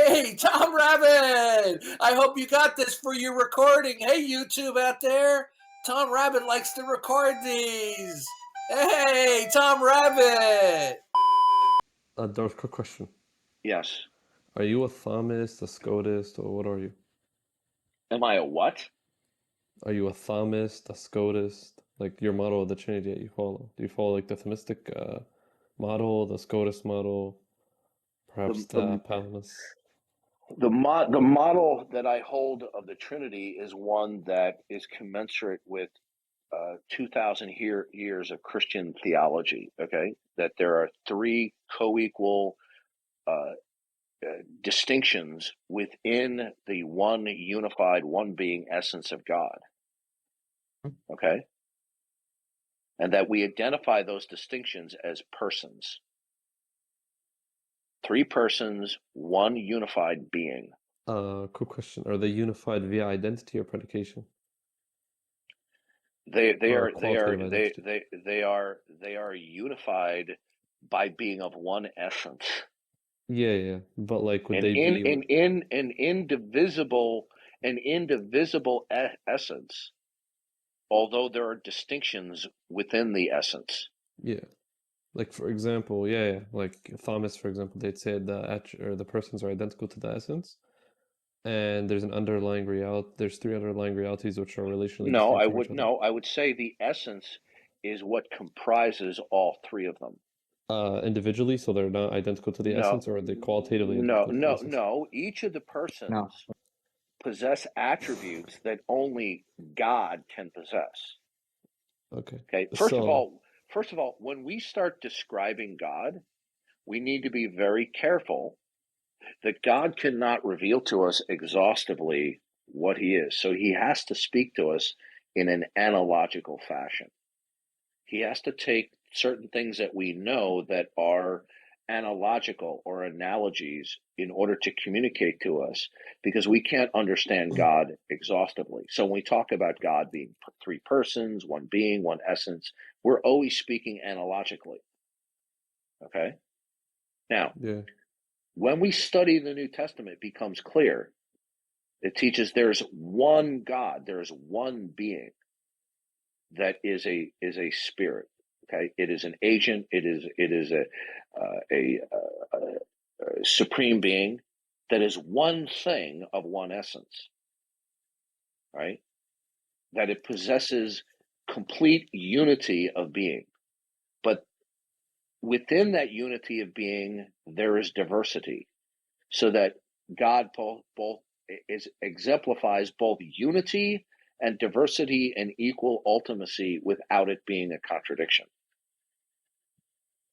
Hey, Tom Rabbit! I hope you got this for your recording. Hey, YouTube out there. Tom Rabbit likes to record these. Hey, Tom Rabbit! Darth, quick question. Yes. Are you a Thomist, a Scotist, or what are you? Am I a what? Are you a Thomist, a Scotist? Like your model of the Trinity that you follow? Do you follow like the Thomistic model, the Scotist model, perhaps The the the Palinist? the model that I hold of the Trinity is one that is commensurate with 2,000 years of Christian theology. Okay, that there are three co-equal uh, distinctions within the one unified, one being essence of God. Okay, and that we identify those distinctions as persons. Three persons, one unified being. Quick question. Are they unified via identity or predication? They they Or are they are qualitative they identity? they they are they are unified by being of one essence, Yeah, yeah. But like, would they be? an indivisible essence, although there are distinctions within the essence. Yeah. Like for example, yeah, yeah. Like Thomas, for example, they'd say the persons are identical to the essence. And there's an underlying reality. There's three underlying realities which are relationally No, distinct I from each would other. no, I would say the essence is what comprises all three of them. Individually, so they're not identical to the No, essence, or are they qualitatively no, identical to the no, essence? no. Each of the No. persons possess attributes that only God can possess. Okay. Okay. So, First of all, when we start describing God, we need to be very careful that God cannot reveal to us exhaustively what he is. So he has to speak to us in an analogical fashion. He has to take certain things that we know that are analogical or analogies in order to communicate to us because we can't understand God exhaustively. So when we talk about God being three persons, one being, one essence, we're always speaking analogically. Okay? Now, yeah. when we study the New Testament, it becomes clear. It teaches there's one God, there's one being that is a spirit. Okay, it is an agent. It is a supreme being that is one thing of one essence. Right, that it possesses complete unity of being, but within that unity of being there is diversity, so that God both exemplifies both unity and diversity and equal ultimacy without it being a contradiction.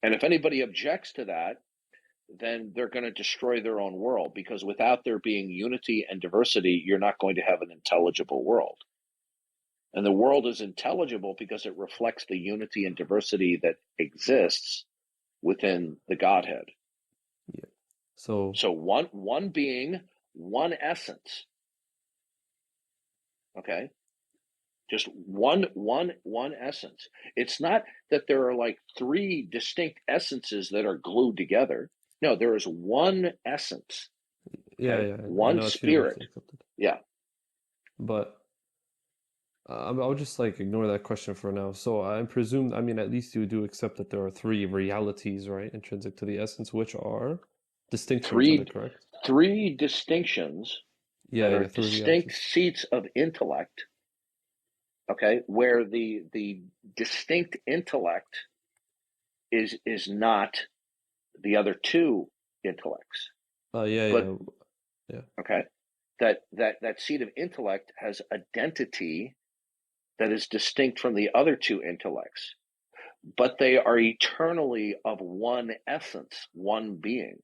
And if anybody objects to that, then they're going to destroy their own world, because without there being unity and diversity, you're not going to have an intelligible world. And the world is intelligible because it reflects the unity and diversity that exists within the Godhead. Yeah. So, So one being, one essence. Okay? Just one essence. It's not that there are like three distinct essences that are glued together. No, there is one essence. yeah, Okay, yeah, I one know it's spirit. universally accepted. Yeah. But I'll just like ignore that question for now. So I presume, I mean, at least you do accept that there are three realities, right, intrinsic to the essence, which are distinct from each other, three correct? three distinctions Yeah, that are yeah, three distinct realities. seats of intellect. Okay, where the distinct intellect is not the other two intellects, Yeah, but yeah, yeah. okay, that seat of intellect has identity that is distinct from the other two intellects, but they are eternally of one essence, one being.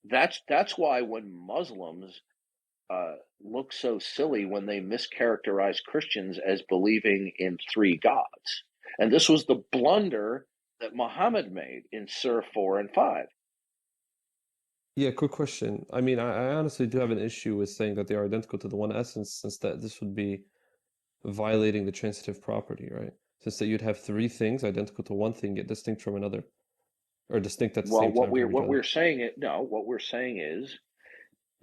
That's why when Muslims look so silly when they mischaracterize Christians as believing in three gods, and this was the blunder that Muhammad made in Surah 4 and 5. Yeah, quick question. I mean, I honestly do have an issue with saying that they are identical to the one essence, since that this would be violating the transitive property, right? Since that you'd have three things identical to one thing, yet distinct from another, or distinct at the Well, same time from each what other. we're saying it no, what we're saying is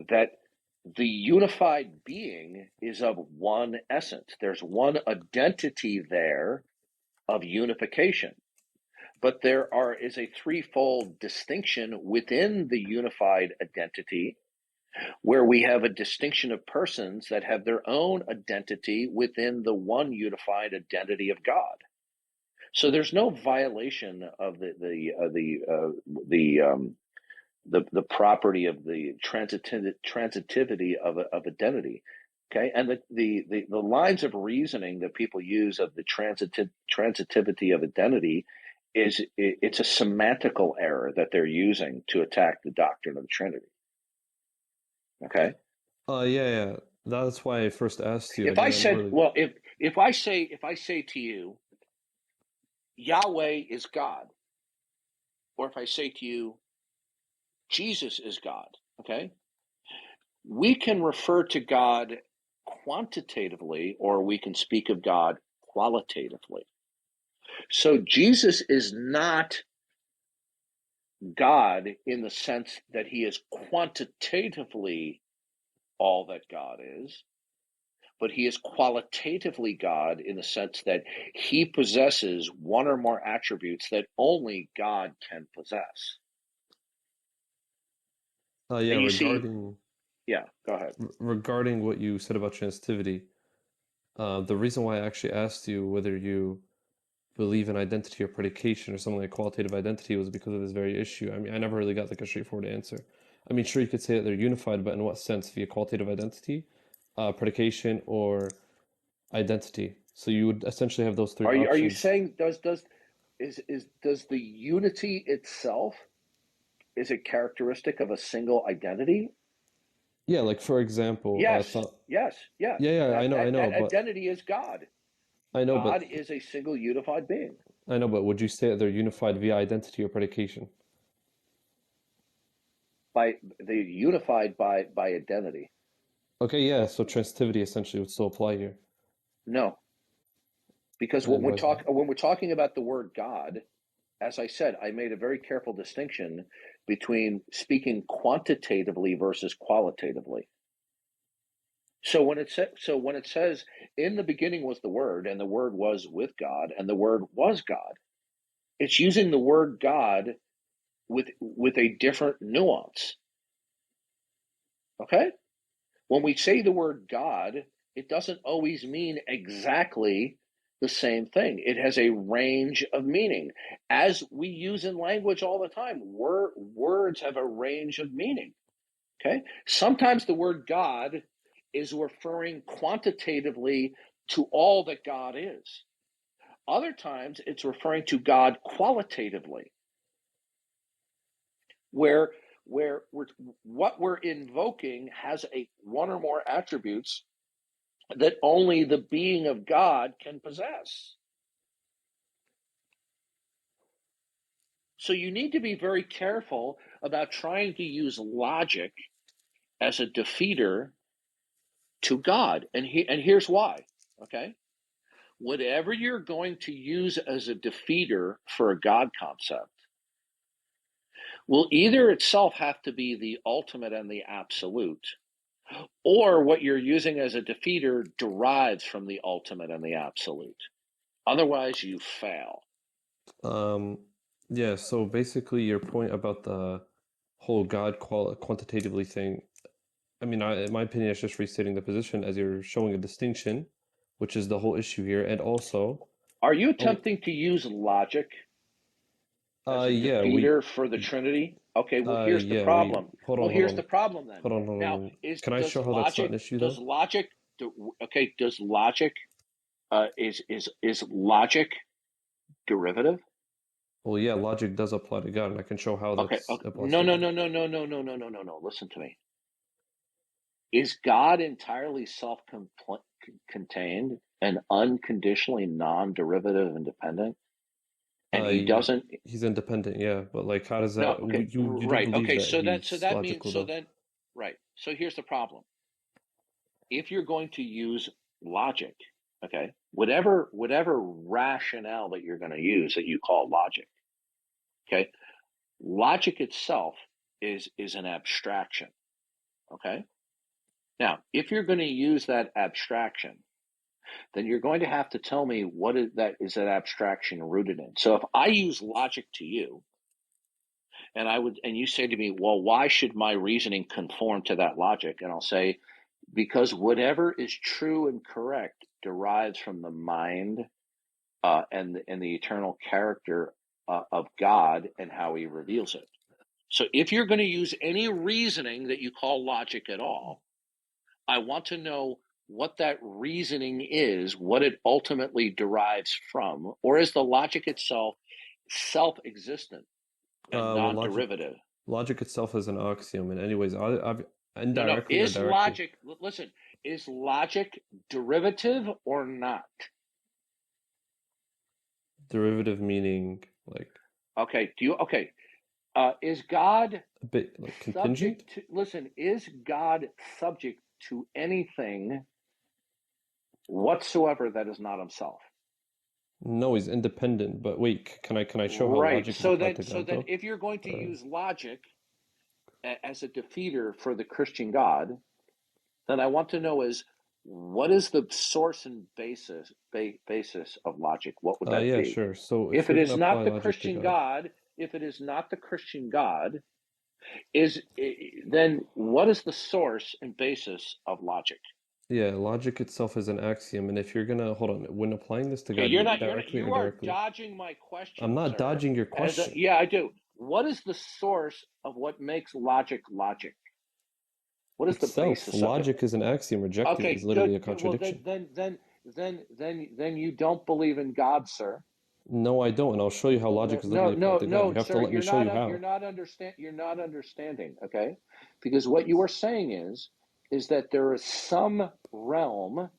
that the unified being is of one essence. There's one identity there of unification. But there is a threefold distinction within the unified identity, where we have a distinction of persons that have their own identity within the one unified identity of God. So there's no violation of the property of the transitivity of identity. Okay, and the lines of reasoning that people use of the transitivity of identity it's a semantical error that they're using to attack the doctrine of the Trinity. Okay. Yeah. That's why I first asked you. If I Again, I never said, really. well, if I say to you, Yahweh is God, or if I say to you, Jesus is God, okay, we can refer to God quantitatively, or we can speak of God qualitatively. So Jesus is not God in the sense that he is quantitatively all that God is, but he is qualitatively God in the sense that he possesses one or more attributes that only God can possess. Yeah, And you see, yeah, go ahead. regarding what you said about transitivity, the reason why I actually asked you whether you believe in identity or predication or something like qualitative identity was because of this very issue. I mean, I never really got like a straightforward answer. I mean, sure, you could say that they're unified, but in what sense? Via qualitative identity, predication, or identity. So you would essentially have those three Are you options. saying does the unity itself, is a characteristic of a single identity? Yeah, like for example, Yes, yes, yeah. yeah, I know, That but identity is God. I know, but God is a single unified being. I know, but would you say that they're unified via identity or predication? They're unified by identity. Okay, yeah, so transitivity essentially would still apply here. No, because And why is that? when we're talking about the word God, as I said, I made a very careful distinction between speaking quantitatively versus qualitatively. So when it says in the beginning was the Word, and the Word was with God, and the Word was God, it's using the word God with a different nuance. Okay? When we say the word God, it doesn't always mean exactly the same thing. It has a range of meaning, as we use in language all the time. Words have a range of meaning. Okay? Sometimes the word God is referring quantitatively to all that God is. Other times it's referring to God qualitatively, where what we're invoking has one or more attributes that only the being of God can possess. So you need to be very careful about trying to use logic as a defeater to God. And here's why. Okay? Whatever you're going to use as a defeater for a God concept will either itself have to be the ultimate and the absolute, or what you're using as a defeater derives from the ultimate and the absolute. Otherwise, you fail. Um, yeah, so basically your point about the whole quantitatively thing, I mean, in my opinion, it's just restating the position as you're showing a distinction, which is the whole issue here, and also, Are you oh, attempting to use logic as a yeah, defeater for the Trinity? Okay, well, here's the yeah, we problem. Well, here's the problem then. hold Now, on. Can I show how that's not an issue though? does logic is logic derivative? Well, yeah, logic does apply to God, and I can show how Okay, that's okay. applies No, to no, God. no, no, no, no, no, no, no, no, no. Listen to me. Is God entirely self-contained and unconditionally non-derivative independent? And he Y- doesn't. he's independent, yeah, but like, how does No, that? okay, You do right. believe Okay, that he's logical though? right. So here's the problem. If you're going to use logic, okay, whatever rationale that you're going to use that you call logic, okay, logic itself is an abstraction. Okay? Now, if you're going to use that abstraction, then you're going to have to tell me what is that abstraction rooted in. So if I use logic to you, and you say to me, well, why should my reasoning conform to that logic? And I'll say, because whatever is true and correct derives from the mind and the eternal character of God and how he reveals it. So if you're going to use any reasoning that you call logic at all, I want to know what that reasoning is, what it ultimately derives from, or is the logic itself self-existent and Well, non-derivative? logic itself is an axiom, and anyways, I've No. indirectly or directly. Listen, is logic derivative or not? Derivative meaning like Okay, is God a bit like contingent? subject to, listen, is God subject to anything whatsoever that is not himself? No, he's independent. But wait, can I show how Right. logic is applied to So God then though? if you're going to use logic as a defeater for the Christian God, then I want to know is what is the source and basis of logic? What would that Yeah, be? sure. So if If it you're gonna is not apply the logic to Christian God, God, then what is the source and basis of logic? yeah, logic itself is an axiom, and if you're gonna hold on, when applying this to Okay, God, you indirectly or you are directly. dodging my I'm question, not sir. dodging your question. Yeah, I do. What is the source of what makes logic logic? What is the Itself, basis of it? logic is an axiom. Rejecting it is Okay, literally good. a Well, contradiction. then you don't believe in God, sir. No, I don't, and I'll show you how logic is literally applied to God. You have to sir. let me show you You're how. not You're not understanding. Okay, because what you are saying is that there is some realm,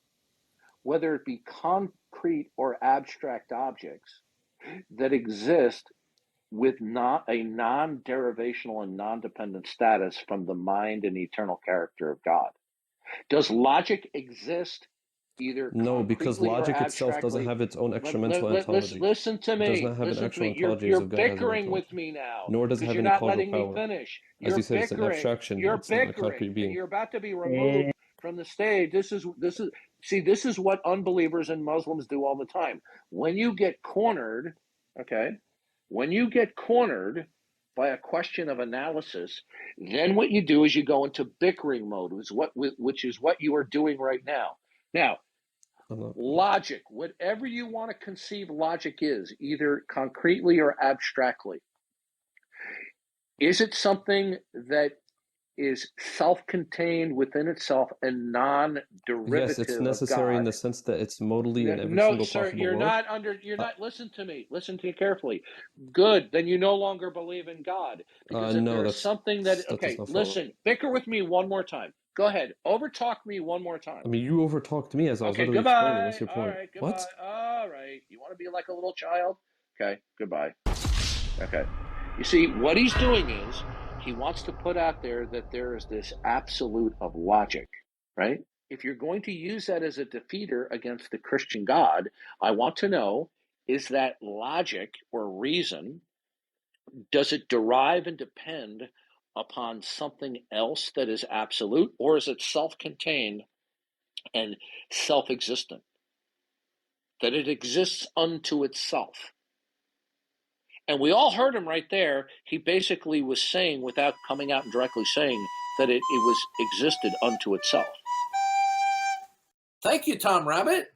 whether it be concrete or abstract objects, that exist with not a non-derivational and non-dependent status from the mind and eternal character of God. Does logic exist either No, because concretely or logic itself doesn't abstractly? have its own extra mental ontology. Listen to It does me. not have an Listen to actual me. ontology as You're of God has an bickering with ontology, me now nor does it because have you're any not causal letting me power. finish. As You're you said, it's an bickering. abstraction. You're It's not a bickering, concrete and being. you're about to be removed from the stage. This is what unbelievers and Muslims do all the time. When you get cornered, okay, when you get cornered by a question of analysis, then what you do is you go into bickering mode, which is what you are doing right now. Now, I'm not. logic, whatever you want to conceive logic is, either concretely or abstractly, is it something that is self-contained within itself and Yes, it's non-derivative of necessary in God? the sense that it's modally in every No, single sir, possible world. you're Uh, not, listen to me. Listen to me carefully. Good, then you no longer believe in God. Because if no, there is something that, that does okay, not follow. listen, bicker with me one more time. Go ahead, overtalk me one more time. I mean, you overtalked me as I was Okay, literally explaining. What's goodbye. your All point? right, goodbye. What? All right. You want to be like a little child? Okay, goodbye. Okay. You see, what he's doing is he wants to put out there that there is this absolute of logic, right? If you're going to use that as a defeater against the Christian God, I want to know, is that logic or reason, does it derive and depend upon something else that is absolute, or is it self-contained and self-existent? That it exists unto itself. And we all heard him right there. He basically was saying, without coming out and directly saying, that it was existed unto itself. Thank you, Tom Rabbit.